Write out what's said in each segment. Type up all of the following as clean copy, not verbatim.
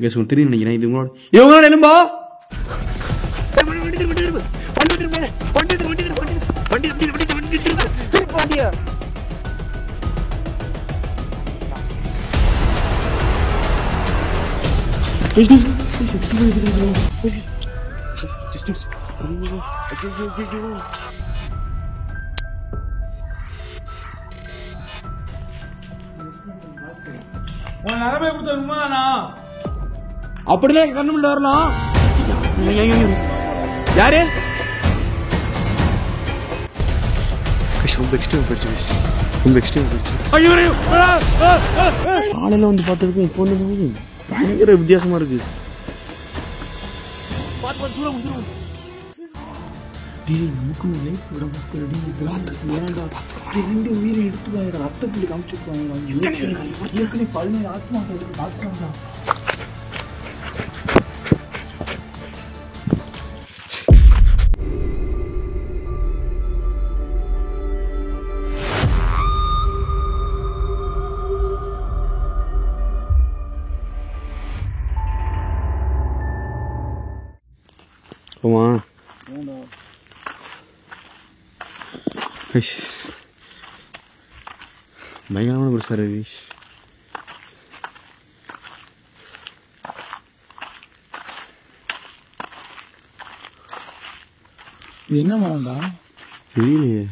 Case உங்களுக்கு தெரியும் நினைக்கிறேன். இது உங்களோட எலும்பா அப்படிதான் கண்ணு வரலாம். யாரு காலையில வந்து பார்த்ததுக்கும் இப்போ வந்து பயங்கர வித்தியாசமா இருக்கு. உயிரை எடுத்து ரத்தத்துக்கு காமிச்சிருக்காங்க. 17 ஆத்மா டாக்டர் பயங்கரமான பெருசா இருக்கு. இது என்ன மரம்டா தெரியலையே.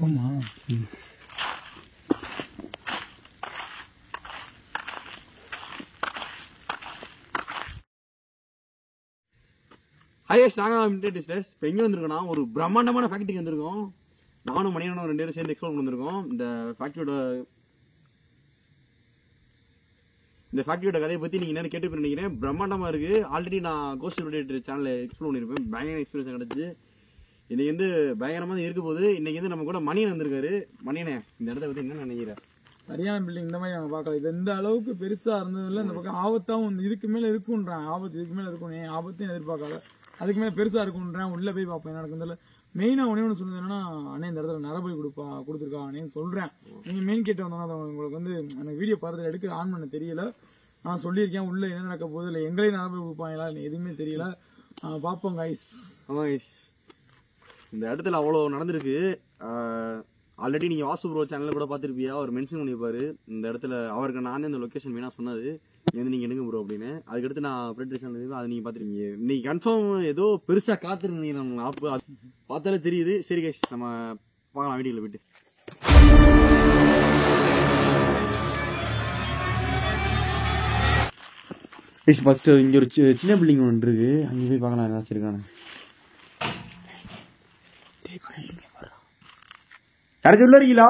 ஆமா ஐஎஸ் நாங்கள் இப்போ எங்கே வந்திருக்கோம்னா ஒரு பிரம்மாண்டமான ஃபேக்ட்ரிக்கு வந்திருக்கோம். நானும் மணியனும் 2 பேரும் சேர்ந்து எக்ஸ்ப்ளோர் பண்ணிருக்கோம். இந்த ஃபேக்ட்ரியோட கதையை பற்றி நீங்கள் என்ன கேட்டு நினைக்கிறேன். பிரம்மாண்டமாக இருக்குது. ஆல்ரெடி நான் கோஸ்ட் ரிலேட்டட் சேனலில் எக்ஸ்ப்ளோர் பண்ணியிருப்பேன். பயங்கர எக்ஸ்பீரியன்ஸ் கிடச்சி. இன்னைக்கு வந்து பயங்கரமாக இருக்க போது. இன்னைக்கு வந்து நம்ம கூட மணியன் வந்திருக்காரு. மணியனே, இந்த இடத்த பற்றி என்ன நினைக்கிறேன்? சரியான பில்டிங் இந்த மாதிரி நாங்கள் பார்க்கல. இது எந்த அளவுக்கு பெருசா இருந்ததில்ல. இந்த பக்கம் ஆபத்தாகவும் இதுக்கு மேல இருக்குன்றான். ஆபத்து இதுக்கு மேல இருக்கும். ஆபத்தையும் எதிர்பார்க்காத. அதுக்கு மேலே பெருசாக இருக்குன்றேன். உள்ளே போய் பார்ப்பேன் என்ன நடக்குதில்ல. மெயினாக ஒன்று சொன்னது என்னன்னா, அண்ணே இந்த இடத்துல நரபலி கொடுத்துருக்கா அண்ணேன்னு சொல்கிறேன். நீங்கள் மெயின் கேட்டு வந்தோன்னா உங்களுக்கு வந்து எனக்கு வீடியோ பார்த்து எடுக்க ஆன் பண்ண தெரியல. நான் சொல்லியிருக்கேன் உள்ளே என்ன நடக்க போகுது இல்லை எங்களையும் நரபலி கொடுப்பாங்களா இல்லை எதுவுமே தெரியல. பார்ப்போம் கைஸ். ஆமாம் கைஸ், இந்த இடத்துல அவ்வளோ நடந்திருக்கு. ஆல்ரெடி நீங்கள் வாசு ப்ரோ சேனலில் கூட பார்த்துருப்பியா, அவர் மென்ஷன் பண்ணியிருப்பாரு இந்த இடத்துல. அவருக்கு நான் இந்த லொக்கேஷன் வேணா சொன்னது வந்து நீங்கள் எடுங்க ப்ரோ அப்படின்னு. அதுக்கடுத்து நான் ஃப்ரெண்ட் சேனல் அதை நீங்கள் பார்த்துருப்பீங்க. இன்னைக்கு கன்ஃபார்ம் ஏதோ பெருசாக காத்திருந்தீங்க. நம்ம அப்போ பார்த்தாலே தெரியுது. சரி கைஸ், நம்ம பார்க்கலாம் வீடியோவில் போயிட்டு. ஃபர்ஸ்ட் இங்கே ஒரு சின்ன பில்டிங் ஒன்று இருக்கு. அங்கே போய் பார்க்கலாம் ஏதாச்சும் இருக்கானே. யாராச்சும் உள்ள இருக்கீங்களா?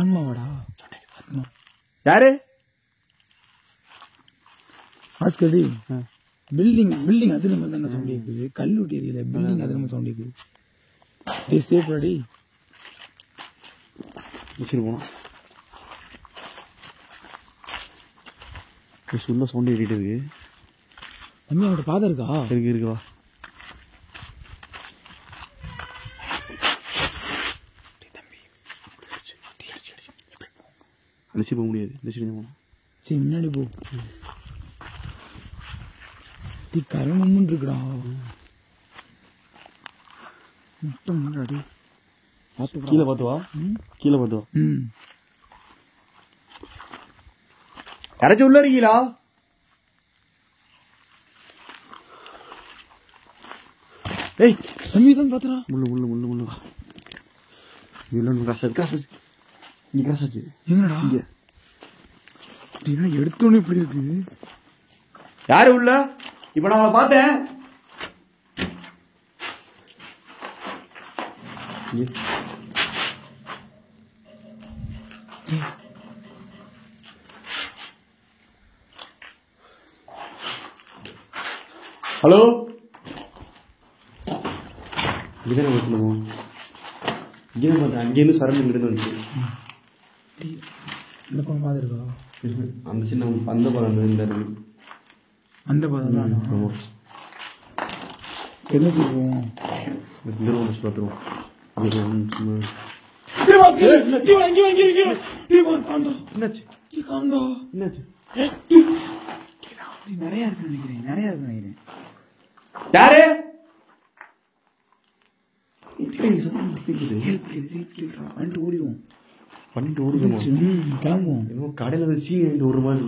ஆன்மாவாடா யாரு? ஆஸ்கடி பில்டிங் அது நம்ம தானே சவுண்ட் கேட்குது. கல்லூட்டி ஏரியில பில்டிங் அது நம்ம சவுண்ட் கேட்குது. டே சேஃப் ரெடி. சரி போனோம். உள்ள சவுண்ட் ஏறிட்டு இருக்கு. தம்பி அவங்கள்ட்ட பாதை இருக்கா? இருக்குவா. அடிச்சு போக முடியாது. இந்த சைடு போகணும். சரி முன்னாடி போ. கரணும் இருக்குடா. முட்டம் முன்னாடி கீழே பார்த்துவா. கீழே பார்த்துவா. யாராச்சும் உள்ள இருக்கீங்களா? ஏய் தம்பி தான் பாத்துறா. முள்ளு கிராஸ் இங்க கிராஸ் ஆச்சு. எங்கடா இங்க எடுத்தோன்னு இப்படி இருக்கு. யாரு உள்ள? இப்ப நான் அவளை பார்த்தேன். ஹலோ, இங்கதான் நம்ம சொல்லுவோம். இங்கதான் பார்த்தேன். அங்கேருந்து சரண்டு இங்கிட்டு வந்துச்சு. இந்த பக்கம் பாதை இருக்கா? அந்த சின்ன அந்த பதம் அந்த பதம் தான். ஆமாம். என்ன செய்வோம்? பார்த்துருவோம். என்னாச்சு என்னாச்சு நிறைய இருக்கு நினைக்கிறேன் யாரு ஓடிடுவோம் பண்ணிட்டு ஓடுமா கிளம்புவோம் கடையில சீனி வாங்கிட்டு ஒரு மாதிரி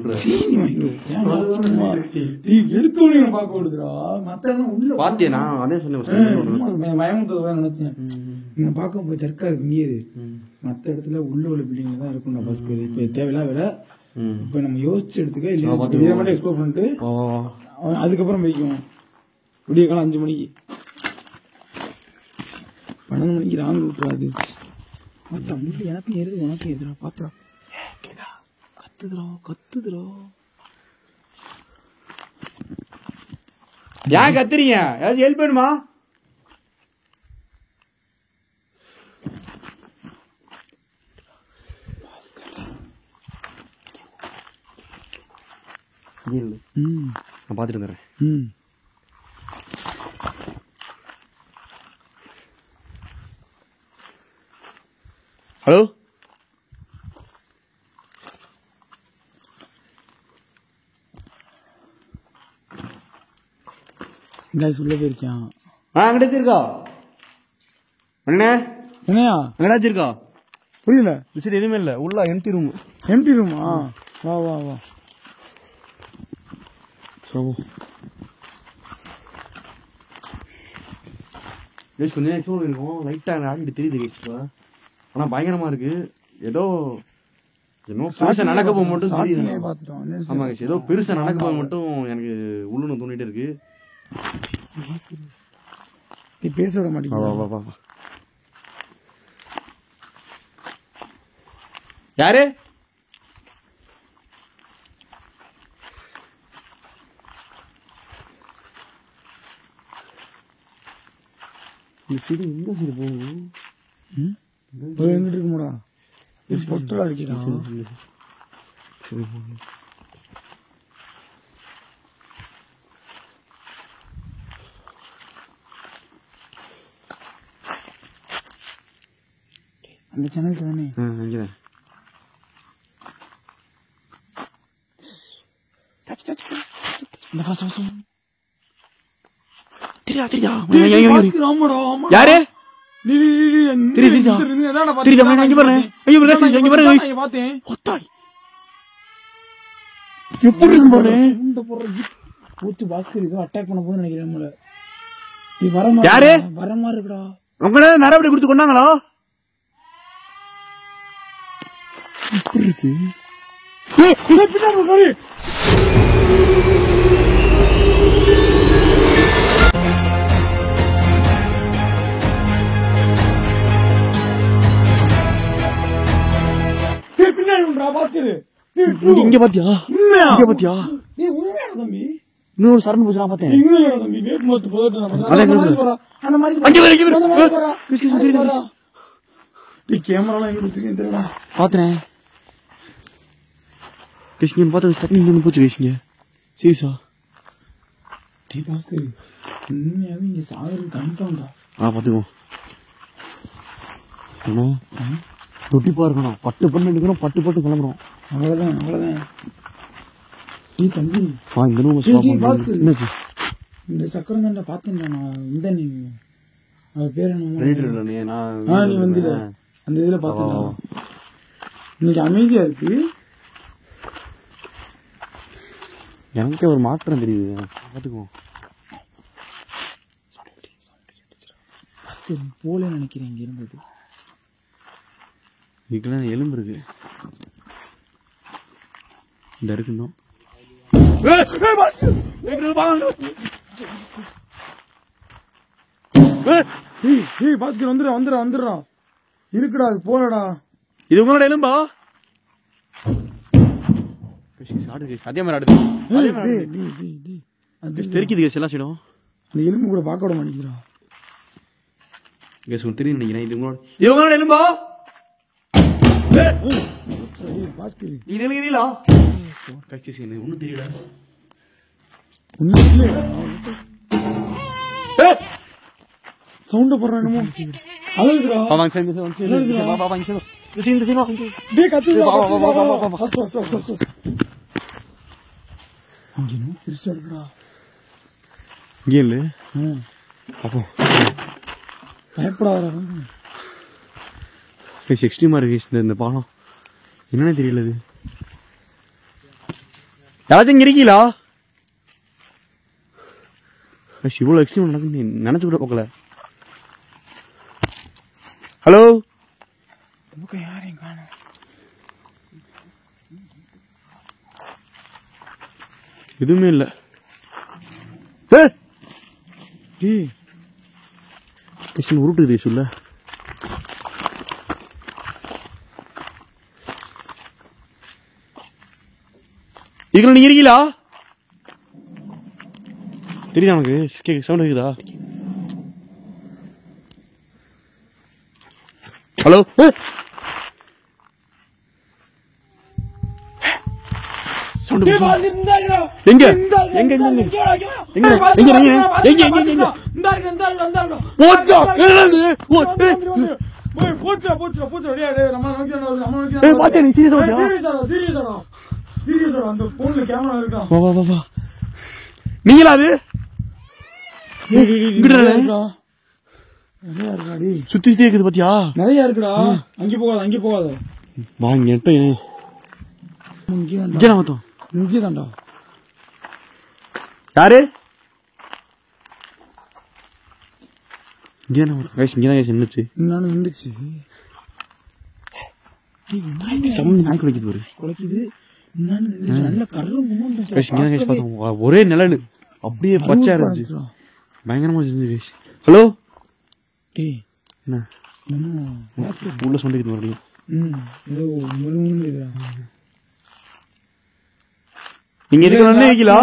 எடுத்தோடனே பார்க்க விடுதுடா மத்த உள்ள பாத்தியா நான் அதே சொன்னேன் பயமுத்ததான் நினைச்சேன் இங்க பார்க்க போய் ஜர்க்கா இருக்கு இங்கே மத்த இடத்துல உள்ள பில்டிங்ல தான் இருக்கும் பஸ்க்கு இப்ப தேவையில்லாம் விட இப்ப நம்ம யோசிச்சு எடுத்துக்க இல்ல இதை மட்டும் எக்ஸ்ப்ளோர் பண்ணிட்டு அதுக்கப்புறம் போய்க்குவோம் விடிய காலம் 5 மணிக்கு 12 மணிக்கு ராங் விட்டுறாது எனக்கு எது உனக்கு எதிரா பாத்துறா கத்துதுரா ஏன் கத்துறீங்க யாராவது ஹெல்ப் வேணுமா நான் பாத்துட்டு வந்துடுறேன் ஹலோ உள்ள போயிருக்கான் அங்கடாச்சிருக்கா அண்ணே என்னையா அங்கடாச்சிருக்கா புரியல சரி எதுவுமே இல்ல உள்ள எம்டி ரூமா வா வா வா கொஞ்சம் எக்ஸ்ப்ளோர் பண்ணிருக்கோம் லைட்டா ஆடிட்டு தெரியுது கைஸ் ஆனா பயங்கரமா இருக்கு ஏதோ பெருசா நடக்க போக மட்டும் தெரியுது ஆமா கைஸ் ஏதோ பெருசா நடக்க போக மட்டும் எனக்கு உள்ளுன்னு தோணிட்டே இருக்கு நீ பேச விட மாட்டீங்க யாரு இந்த சைடு எங்க சைடு போகணும் எங்கிட்டு இருக்குமாடா பொட்டலா அடிக்கிறான் சரி அந்த சேனல் தானே அங்கதான் யாரு அட்டாக் பண்ண போது நினைக்கிறேன் யாரு வர மாதிரி இருக்குடா உங்க நரபடி கொடுத்து கொண்டாங்களா இருக்கு இங்க பாத்தியா நீ உண்மையான தம்பி இன்னொரு சரண் பூஜை நான் பார்த்தேன் தம்பி கேமரா எங்க வச்சிருக்கேன் தெரியல பாத்தேன் கிருஷ்ணன் பார்த்து ஸ்டக்கிங் போச்சு கிருஷ்ண சீரியஸா டீ பாஸ் உண்மையாவே இங்க சாகறது கண்டிப்பாண்டா பாத்துக்கோ ரொட்டிப்பா இருக்கணும் பட்டு பண்ணி எடுக்கிறோம் பட்டு பட்டு கிளம்புறோம் அவ்வளவுதான் நீ தம்பி என்னாச்சு இந்த சக்கரம் தாண்டா பாத்தேன் நான் இந்த நீ அவர் பேர் என்ன நீ வந்து அந்த இதுல பாத்தேன் இன்னைக்கு அமைதியா இருக்கு எனக்கே ஒரு மாற்றம் தெரியுது பாத்துக்குவோம் போல நினைக்கிறேன் இங்க இருந்தது இதுக்கெல்லாம் எலும்பு இருக்கு இந்த இருக்குன்னு பாஸ்கர் வந்துடுறா இருக்குடா அது போலடா இது உங்களோட எலும்பா அதே மாதிரி தெரிக்குது கேஸ் எல்லாம் சைடும் அந்த எலும்பு கூட பார்க்க விட மாட்டேங்கிறா கேஸ் தெரியும் நினைக்கிறேன் இது உங்களோட எலும்பா பாஸ்கர் இது தெரியல ஒன்னும் தெரியல சவுண்ட போடுறான் என்னமோ அழுகுதுடா. வா வாங்க சேர்ந்து வா வா வாங்க சேர்ந்து இந்த சீன் வாங்க டேய் கத்துடா. வா வா வா வா வா ஃபர்ஸ்ட் இங்க என்ன பெருசா இருக்குடா. இங்க இல்ல அப்போ பயப்படாதடா. எக்ஸ்ட்ரீமா இருக்கு இந்த பாலம். என்னன்னு தெரியல இது. யாராச்சும் இங்க இருக்கீங்களா? இவ்வளவு எக்ஸ்ட்ரீம் நடக்குது நினைச்சு கூட பார்க்கல. ஹலோ யாரையும் காணோம். எதுவுமே இல்ல. உருட்டுது சொல்ல. இதுல நீங்க இருக்கீங்களா? தெரியுதா உனக்கு? சவுண்ட் இருக்குதா? ஹலோ சவுண்ட் எங்க எங்க எங்க எங்க நீங்களா அது சுத்தி இருக்குது பாத்தியா? நிறைய இருக்குடா. அங்க போகாத வாங்க மொத்தம் இங்கேதான்டா. யாரு இங்கதான் நின்னுச்சு. நானும் நின்றுச்சு. நாய் குலைக்குது ஒரு குலைக்குது. நல்ல ஒரே நிழல் அப்படியே பச்சை இருந்துச்சு. பயங்கரமா இருந்துச்சு. ஹலோ என்ன உள்ள சொல்லிக்குது மறுபடியும். நீங்க இருக்கீங்களா?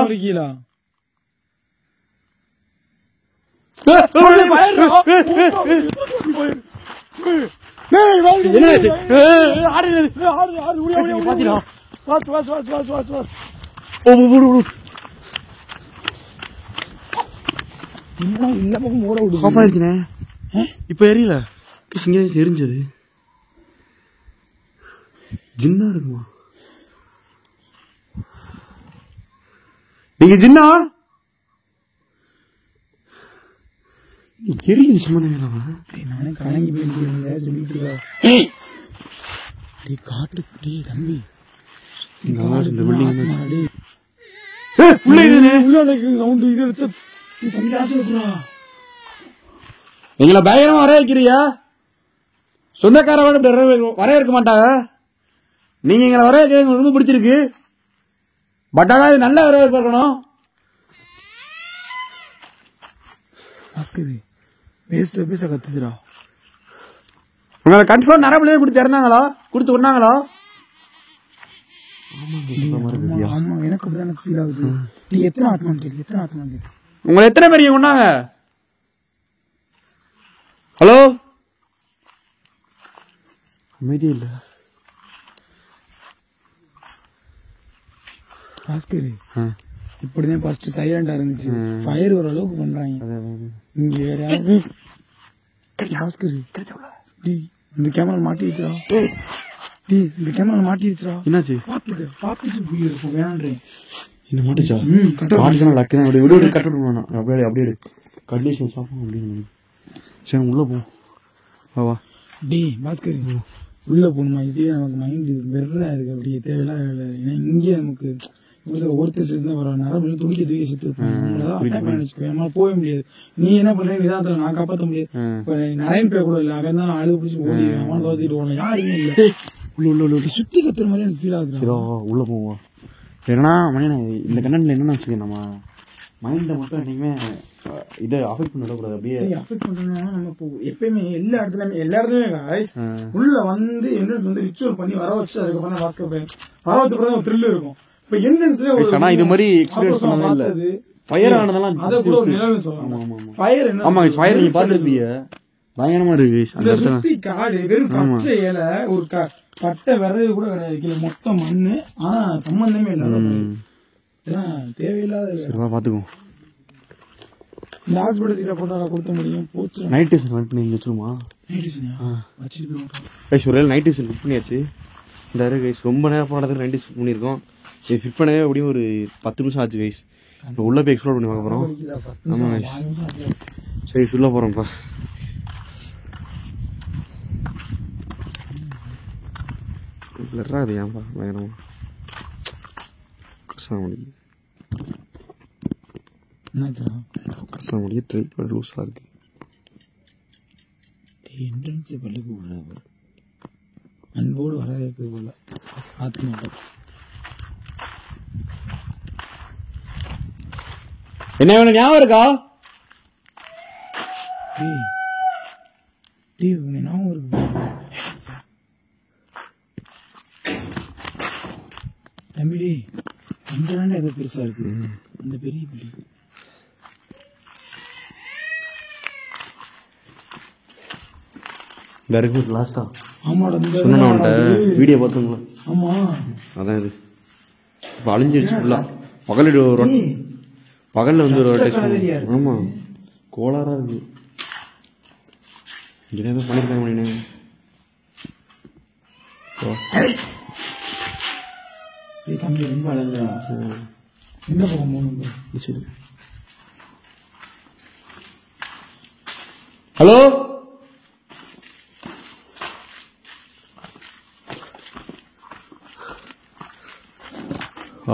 இப்ப எரியல. எரிஞ்சது ஜின்னா இருக்குமா? நீங்க ஜின்னா எரியுது சும்மா. நானே கலங்கி சொல்லிட்டு காட்டு தம்பி எங்களை பயங்கரமா வர வைக்கிறியா? சொந்தக்கார வர இருக்க மாட்டாங்க. நீங்க எங்களை வர வைக்க எங்களுக்கு ரொம்ப பிடிச்சிருக்கு. பட் ஆனா இது நல்ல வர இருக்கணும். பேச கத்துச்சுடா. உங்களை கன்ஃபார்ம் நரம்புலேயே கொடுத்து இறந்தாங்களா? கொடுத்து ஒண்ணாங்களா? ஆமா எனக்கு அப்படிதான் ஃபீல் ஆகுது. நீ எத்தனை ஆத்மான்னு கேட்டு உங்களை எத்தனை பேர் ஒண்ணாங்க? ஹலோ அமைதி இல்ல பாஸ்கர். இப்படிதான் ஃபர்ஸ்ட் சைலண்டா இருந்துச்சு. ஃபயர் வர அளவுக்கு பண்றாங்க. இங்க வேற யாரு பாஸ்கர் இந்த கேமரா மாட்டிடுச்சுடா. இந்த கேமரா மாட்டிடுச்சுடா. என்னாச்சு? பாத்துட்டு போயிருப்போம். வேணான்றேன். என்ன மாட்டிச்சா? மாட்டிச்சா லக்கு தான். அப்படியே கட் விடுவானா? அப்படியே கண்டிஷன் சாப்பிடும் அப்படின்னு. சரி உள்ள போ. வா பாஸ்கர் உள்ள போகணுமா? இதே நமக்கு மைண்ட் வெறா இருக்கு. அப்படியே தேவையில்லாத வேலை. ஏன்னா இங்கே நமக்கு ஒருத்தர் சேர்ந்து வர நரம்பு தூக்கி செத்து இருப்பாங்க. போக முடியாது. நீ என்ன பண்ற? நிதானத்துல நான் காப்பாற்ற முடியாது. இப்ப நரேன் பேர் கூட இல்ல. அவன் தான் நான் அழுது பிடிச்சி ஓடி அவனை தோத்திட்டு போன யாருமே இல்ல. உள்ள சுத்தி கத்துற மாதிரி எனக்கு ஃபீல் ஆகுது. சரி உள்ள போவோம். ஏன்னா மணி இந்த கண்டென்ட்ல என்னன்னு வச்சுக்க, நம்ம மைண்டை மட்டும் என்னைக்குமே இதை அஃபெக்ட் பண்ணக்கூடாது. அப்படியே அஃபெக்ட் பண்ணா நம்ம இப்போ எப்பயுமே எல்லா இடத்துலயுமே உள்ள வந்து என்ட்ரன்ஸ் வந்து ரிச்சுவல் பண்ணி வர வச்சு அதுக்கப்புறம் பாஸ்கர் வர வச்ச பிறகு ஒரு த்ரில் இருக்கும். இப்ப என்ட்ரன்ஸ்ல இது மாதிரி எக்ஸ்பீரியன்ஸ் பண்ணவே இல்ல. ஃபயர் ஆனதெல்லாம் அத கூட ஒரு நிழல்னு சொல்லலாம். ஃபயர் என்ன? ஆமா ஃபயர் நீங்க பாத்துருப்பீங்க. பயங்கரமா இருக்கு. அந்த சுத்தி காடு வெறும் பச்சை இலை, ஒரு பட்டை விறகு கூட கிடையாது. கீழே மொத்தம் மண்ணு. ஆனா சம்பந்தமே இல்லாத தேவையில்லாத. சரிவா பாத்துக்கோ. இந்த ஹாஸ்பிட்டல் கிட்ட போட்டா கொடுத்த முடியும். போச்சு நைட்டு சார் பண்ணி வச்சிருமா? கைஸ் ஒரே நைட் விஷன் ஃபிட் பண்ணியாச்சு. இந்த கைஸ் ரொம்ப நேரம் போனதுக்கு நைட் விஷன் பண்ணியிருக்கோம். இது ஃபிட் பண்ணவே எப்படியும் ஒரு 10 நிமிஷம் ஆச்சு கைஸ். இப்போ உள்ள போய் எக்ஸ்ப்ளோர் பண்ணி பார்க்க போகிறோம். ஆமாம் கைஸ். சரி உள்ள போகிறோம்ப்பா. அது ஏன்பா பயங்கரமா கஷ்டம் ட்ரை பண்ண லூஸாக இருக்கு. என்ட்ரன்ஸ் பள்ளிக்கு விடுறாங்க அன்போடு வரவேற்பது போல பார்த்து மாட்டோம். என்ன வேணும் ஞாபகம் இருக்கா? ஞாபகம் இருக்கு தம்பி. அங்கே தானே அது பெருசா இருக்கு அந்த பெரிய பள்ளி. இந்த இருக்கு லாஸ்டா. ஆமாடா வீடியோ பார்த்தோங்களா? ஆமா அதான் இது இப்போ அழிஞ்சிருச்சு ஃபுல்லா. பகல்ல வந்து ஒரு டெஸ்ட். ஆமா கோளாரா இருக்கு. இங்கே ஏதோ பண்ணிருக்காங்க மணினே. தம்பி ரொம்ப அழகா எந்த பக்கம் போகணும்? சரி ஹலோ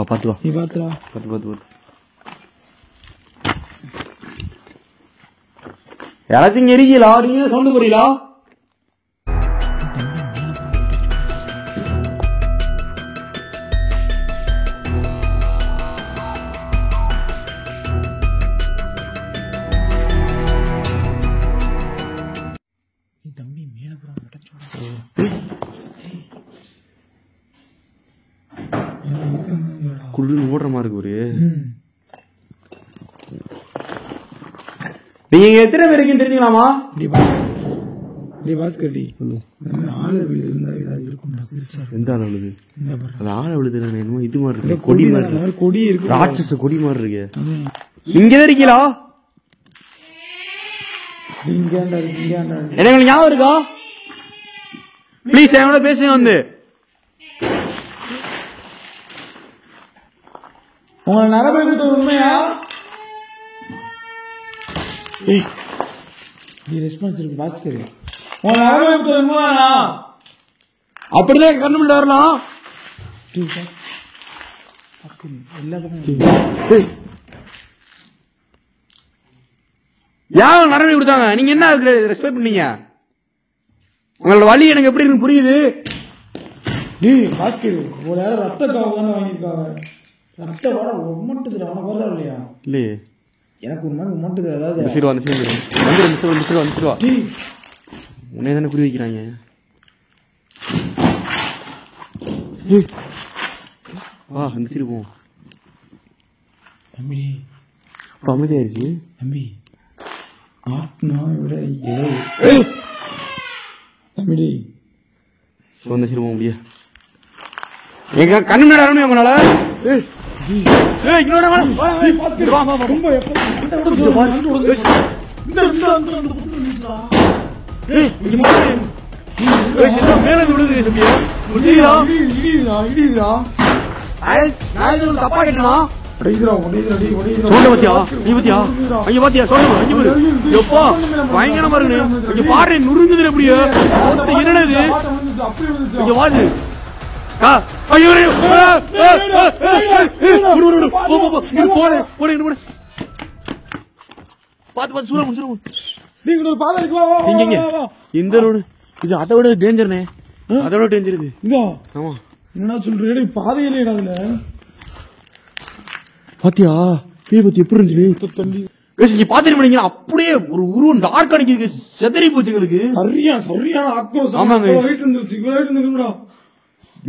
பார்த்து வா. நீ பார்த்துடா. பார்த்து யாராச்சும் இங்க இருக்கீங்களா? நீங்க சவுண்ட் போறீங்களா? தம்பி மேல குளிர் ஓடுற மாதிரி இருக்கு. ஒரு நீங்க எத்தனை பேர் இருக்குன்னு தெரிஞ்சுக்கலாமா? எந்த ஆள் அழுது? அது ஆள் அழுது என்னமோ இது மாதிரி இருக்கு. கொடி மாதிரி கொடி இருக்கு. ராட்சச கொடி மாதிரி இருக்கு. இங்க இருக்கீங்களா? என்ன ஞாபகம் இருக்கா? பிளீஸ் என்னோட பேசுங்க. வந்து உங்களை நரம்பு கொடுத்தது உண்மையா? ரெஸ்பான்ஸ் இருக்கு பாஸ்கர். உங்களை நரம்பு கொடுத்தது உண்மையா? அப்படிதான் கண்ணு வரலாம். யாரும் நரம்பு கொடுத்தாங்க. நீங்க என்ன ரெஸ்பெக்ட் பண்ணீங்க? உங்களோட வழி எனக்கு எப்படி இருக்கு புரியுது. பாஸ்கர் ஒரு யாரும் ரத்த காவல் வாங்கியிருக்காங்க. ரத்த வர உமட்டுது. அவனை போதா இல்லையா? இல்லையே எனக்கு ஒரு மாதிரி உமட்டுது. அதாவது சரி உன்னே தானே குறி வைக்கிறாங்க. வா அந்த சரி போவோம். தம்பி அமைதியாயிருச்சு. தம்பி ஆத்மா விட தம்பி சொந்த சரி போக முடியாது. எங்க கண்ணு முன்னாடி வரணும் உங்களால. தப்பா கேட்டா பயங்கரமா இருக்கு. பாரு நுறுங்குது எப்படியோ. என்னது இந்த ரோடு இது அதை விட டேஞ்சர்னே. அதோட டேஞ்சர் இது. ஆமா என்ன சொல்றேன் பாதையில அதுல பாத்தியா பத்தி எப்படி இருந்துச்சு பாத்துட்டு அப்படியே ஒரு உருவம் டார்க் அடிக்கு செதறி போச்சு எங்களுக்கு. சரியான ஆக்ரோஷம். ஆமாங்க இருந்துச்சு.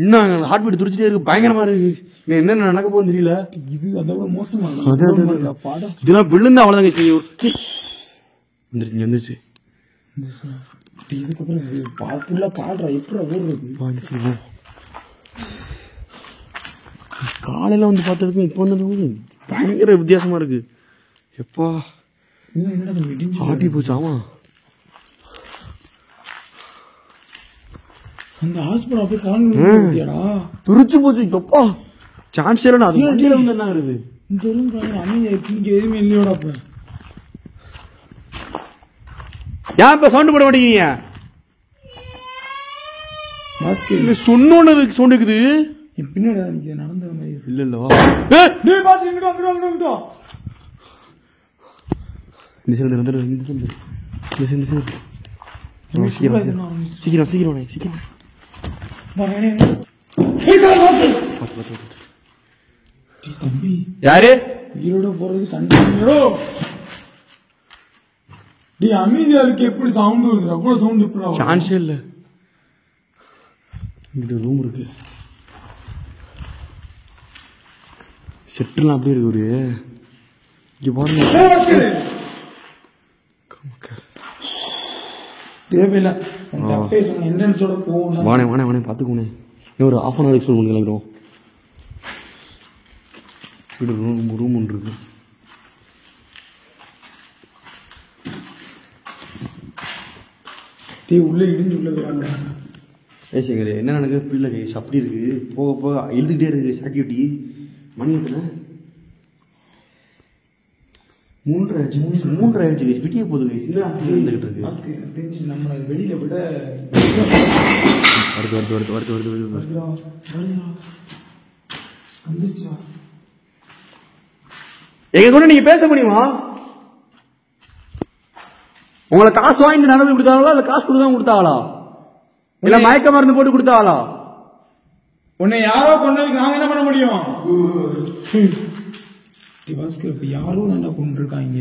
இன்னும் ஹார்ட் பீட் துடிச்சிட்டே இருக்கு. பயங்கரமா இருக்கு. என்ன நடக்க போகுது தெரியல. இது அதை விட மோசமா இதெல்லாம் விழுந்து அவ்வளவுதாங்க. வந்துருச்சு இதுக்கப்புறம் பாப்புல காடுறா எப்படி ஓடுறது. காலையில வந்து பார்த்ததுக்கும் இப்போ வந்து பயங்கர வித்தியாசமா இருக்கு. எப்பா ஆட்டி போச்சு. ஆமா அந்த ஹாஸ்பிட்டல் அப்படியே கலந்துடா துரிச்சு போச்சு. எப்பா சான்ஸ் இல்ல. அது வண்டியில வந்து என்ன ஆகுது இந்த ரூம் அமைதியாயிருச்சு. இங்க எதுவுமே இல்லையோட. அப்ப ஏன் இப்ப சவுண்ட் போட மாட்டேங்கிறீங்க? சொன்னதுக்கு சவுண்ட் இருக்குது. பின்னாடி நடந்த மாதிரி இல்ல இல்லவா சீக்கிரம் சீக்கிரம் சீக்கிரம். யாரு உயிரோட போறது கண்டிப்பா. அமைதியா இருக்கு. எப்படி சவுண்ட் வருது? அவ்வளவு சவுண்ட் எப்படி? சான்ஸே இல்ல. இங்கிட்ட ரூம் இருக்கு. செட்டுலாம் அப்படியே இருக்கு. ஒரு இங்க பாருங்க. தேவையில்ல. என்ட்ரன்ஸோட போகணும். வானே வானே வானே பாத்துக்கோனே. ஒரு ½ hour எக்ஸ்பிளைன் பண்ணி கிளம்பிடுவோம். ரூம் ஒன்று இருக்கு. உள்ள இடிஞ்சு உள்ள போறாங்க. ஏசிங்க என்ன நடக்குது புரியல. கைஸ் அப்படி இருக்கு. போக போக எழுதுகிட்டே இருக்கு. ஆக்டிவிட்டி மணி எத்தனை? 3:30 விட்டிய போகுது. கைஸ் இந்த ஆக்டிவிட்டி இருந்துகிட்டு இருக்கு. நம்ம வெளியில விட வருது வருது வருது வருது வருது வருது வந்துருச்சா? எங்க கூட நீங்க பேச முடியுமா? உங்களை காசு வாங்கிட்டு நடந்து கொடுத்தாங்களா இல்ல காசு கொடுத்தா கொடுத்தாங்களா இல்ல மயக்க மருந்து போட்டு கொடுத்தாங்களா? உன்னை யாரோ கொண்டதுக்கு நாங்க என்ன பண்ண முடியும்? இப்ப யாரோ நல்லா கொண்டு இருக்காங்க.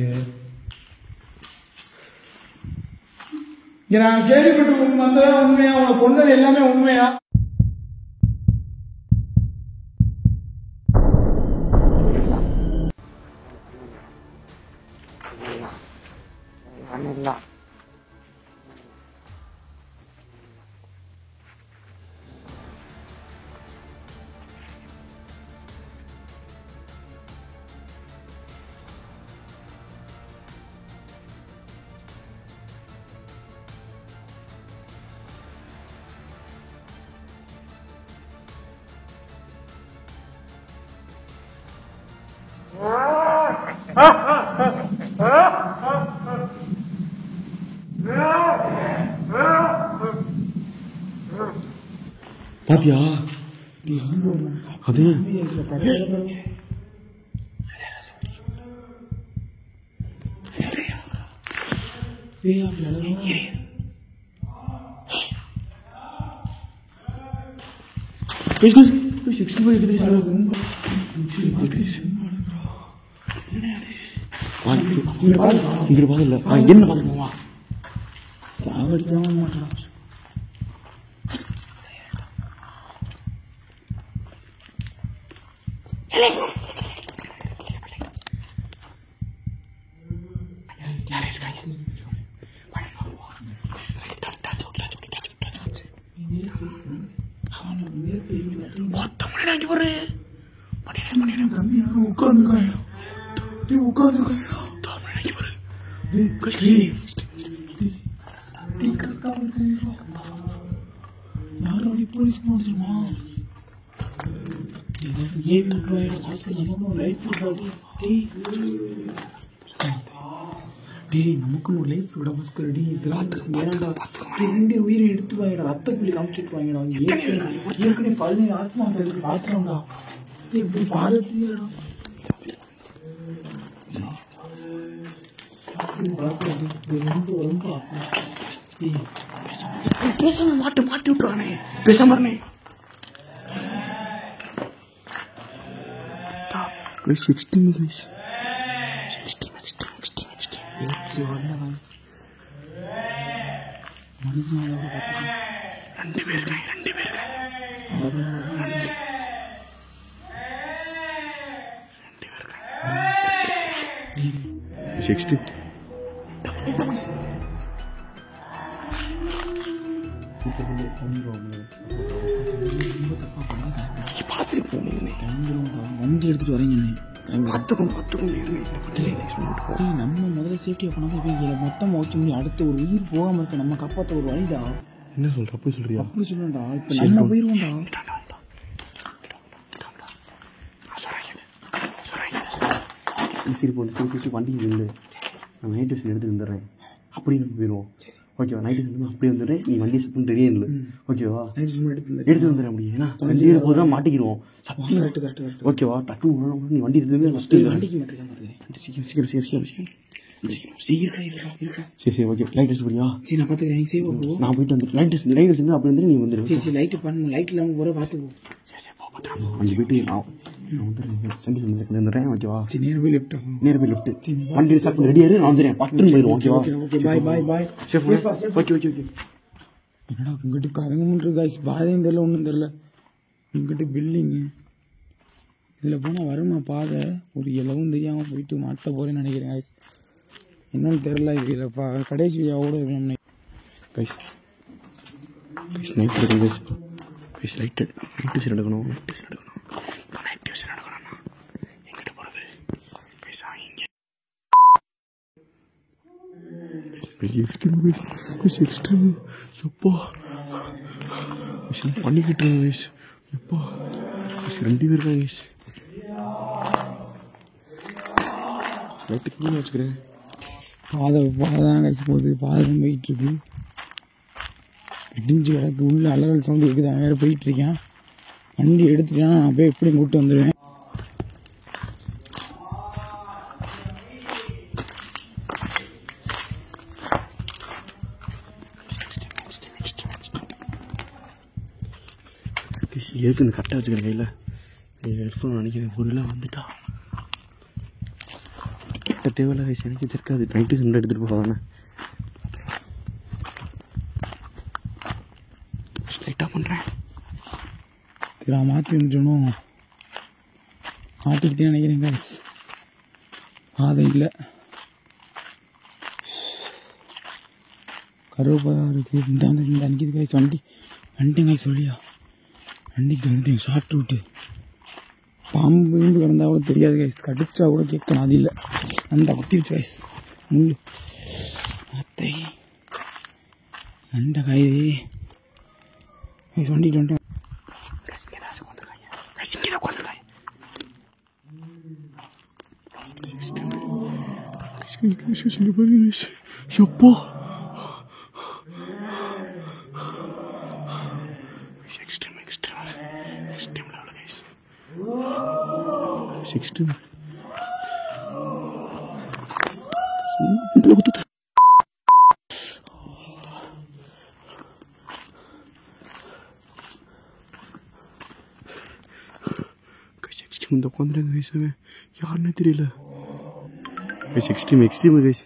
நான் கேள்விப்பட்டு வந்ததா உண்மையா? உங்களை கொண்டது எல்லாமே உண்மையா? பாத்தியா அது என்ன பாத்துக்கோமா சாவடிக்காம மாட்டான். நமக்கு லைஃப் விட மஸ்கரடி ரெண்டு உயிரை எடுத்து வாங்கிடா. ரத்த புள்ளி காமிச்சிட்டு வாங்கிடா. ஏற்கனவே 17 ஆத்மா பாத்துறோம்டா. இப்படி பாதத்திலடா பேசாம மாட்டி விட்டுறானே. பேசாம ரெண்டு பேர் 60 வண்டி எடுத்துட்டு வரீங்க. நம்ம முதல்ல சேஃப்டியா பண்ணாம மொத்தம் ஓகே முடியும். அடுத்த ஒரு உயிர் போகாம இருக்க நம்ம காப்பாற்ற ஒரு வழிதான். என்ன சொல்ற? அப்படி சொல்றியா? அப்படி சொல்லுடா. இப்போ நம்ம போயிருவோம்டா. சரி போட்டு வண்டி இல்லை, நான் நைட் டியூஷன் எடுத்து வந்துடுறேன். அப்படி நம்ம போயிடுவோம். ஓகேவா? நைட் டியூஷன் அப்படியே வந்துடுறேன். நீ வண்டி சப்பன் ரெடியாக இல்லை. ஓகேவா? எடுத்து வந்துடுறேன். அப்படி ஏன்னா வண்டி போது தான் மாட்டிக்கிடுவோம். கரெக்ட். ஓகேவா? டக்குன்னு நீ வண்டி எடுத்து சரி ஓகே. லைட் டெஸ்ட் பண்ணியா? சரி நான் பார்த்துக்கிறேன். நான் போயிட்டு வந்துடுறேன். லைட் டெஸ்ட் வந்து அப்படி வந்து நீ வந்துடு. சரி லைட்டு பண்ணு. லைட் இல்லாமல் போகிற பார்த்துக்குவோம். அஞ்சு போயிட்டு நான் வந்துடுறேன். ஓகேவா? சரி நேரம் போய் லெஃப்ட் வண்டி சப்பன் ரெடியாரு, நான் வந்துடுறேன். பட்டுன்னு போயிடுவோம். ஓகேவா? பாய். ஓகே. என்னடா இங்கிட்டு கரங்கமுன்று காய்ஸ், பாதையும் தெரியல, ஒன்றும் தெரியல. இங்கிட்டு பில்டிங்கு இதில் போனால் வருமா பாதை? ஒரு இலவும் தெரியாமல் போயிட்டு மாட்ட போகிறேன்னு நினைக்கிறேன் காய்ஸ். என்னன்னு தெரில. இதுலப்பா கடைசி வியாவோட இருக்கணும் கைஸ். நைட் எடுக்கணும் கைஸ். நைட் டியூஷன் எடுக்கணும். நைட் டியூஷன் எடுக்கணும்னா எங்கிட்ட போகிறது கைஸ்? எக்ஸ்ட்ரீம் எப்போ பண்ணிக்கிட்டு கைஸ். எப்போ 2 பேர் இருக்காங்க கைஸ். லைட்டு கீழே வச்சுக்கிறேன். பாதை தான் கைஸ் போகுது. பாதை தான் போயிட்டுருக்கு. இடிஞ்சு கிடக்கு. உள்ள அலறல் சவுண்டு இருக்குது. அவன் வேறு போயிட்டுருக்கேன். வண்டி எடுத்துட்டான். நான் போய் எப்படி கூப்பிட்டு வந்துடுவேன். ஏற்கு இந்த கரெக்டாக வச்சுக்கிறேன் கையில். ஹெட்ஃபோன் நினைக்கிறேன். ஒரு இல்லை வந்துட்டா கிட்ட தேவையில்ல கைஸ். எனக்கு வச்சிருக்காது. நைட்டு சண்டை எடுத்துகிட்டு போகாதானே. லைட்டாக பண்ணுறேன். நான் மாற்றி வந்துட்டணும். மாற்றிக்கிட்டே நினைக்கிறேன் கைஸ். பாதை இல்லை. கருவேப்பாக இருக்குது. இந்த அன்னைக்கு கைஸ் வண்டி கைஸ் சொல்லியா வண்டிக்கு வந்துட்டு ஷார்ட் விட்டு பாம்பு கிடந்தா கூட தெரியாது கைஸ். கடிச்சா கூட கேட்கணும். அது இல்லை. அந்த குத்திருச்சு கைஸ். முள்ளு அத்தை அந்த காயுது கைஸ். வண்டிட்டு வந்துட்டோம். எப்போ இந்த உட்காந்துருங்க கைஸ். யாருன்னே தெரியல கைஸ். Extreme guys.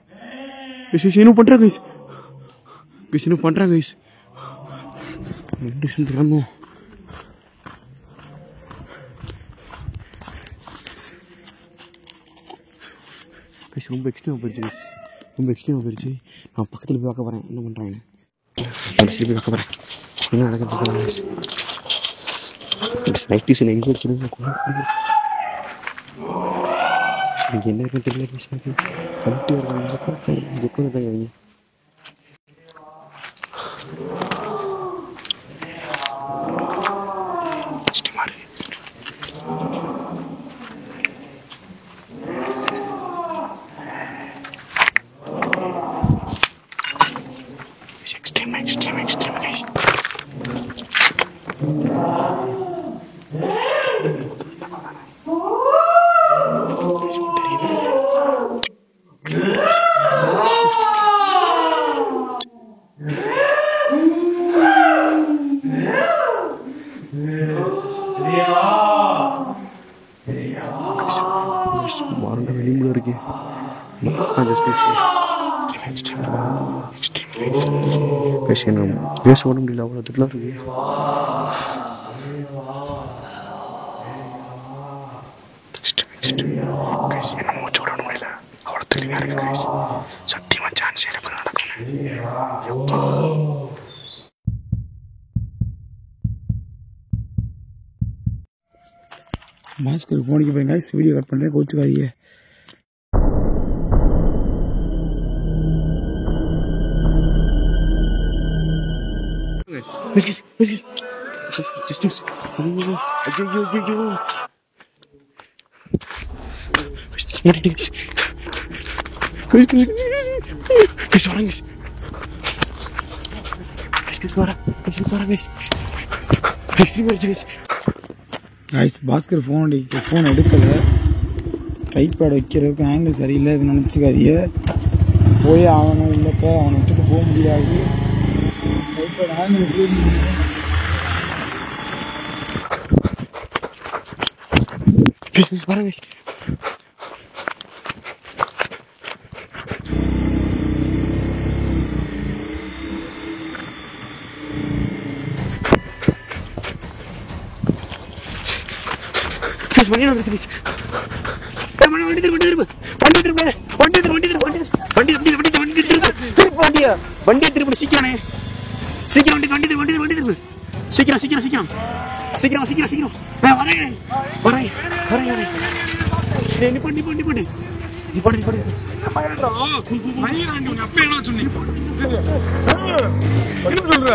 இன்னும் பண்ணுறேன் கைஸ். இன்னும் பண்ணுறேன் கைஸ். கிளம்பும். கைஸ் ரொம்ப எக்ஸ்ட்ரீமாக போயிடுச்சு கைஸ். ரொம்ப எக்ஸ்ட்ரீமாக போயிடுச்சு. நான் பக்கத்தில் போய் பார்க்க போகிறேன் என்ன பண்ணுறாங்கன்னு. கடைசியில் போய் பார்க்க போகிறேன் என்ன நடக்கிறது கைஸ். நைட் டியூஷன் எங்கே வச்சுருங்க எனக்கு என்ன இருக்குன்னு தெரியல கைஸ். எனக்கு வந்துட்டு வருவாங்க எப்போ தான் அவங்க extreme guys. வாரண்ட வெளியில இருக்கு. பேச ஓட முடியல, அவ்வளோ திடலாம் இருக்கு. என்ன மூச்சு விட முடியல, அவ்வளோ தெளிவாக இருக்கு. சத்தியமா சான்ஸ் எனக்கு நடக்கும். மாஸ்க்கு போனிக்கு போய் வீடியோ கட் பண்ணுறேன், கோச்சுக்காதீங்க. பாஸ்கர் ஃபோன் எடுக்கல. ரைட் பேட் வைக்கிறதுக்கு ஆங்கிள் சரியில்லை, இது நினச்சிக்காதீங்க. போய் ஆகணும், இல்லைப்பா அவனை விட்டுட்டு போக முடியாது. ரைட் பேட் ஆங்கிள் பாருங்க. வண்டி திரும்ப சீக்கிரம் சொல்ற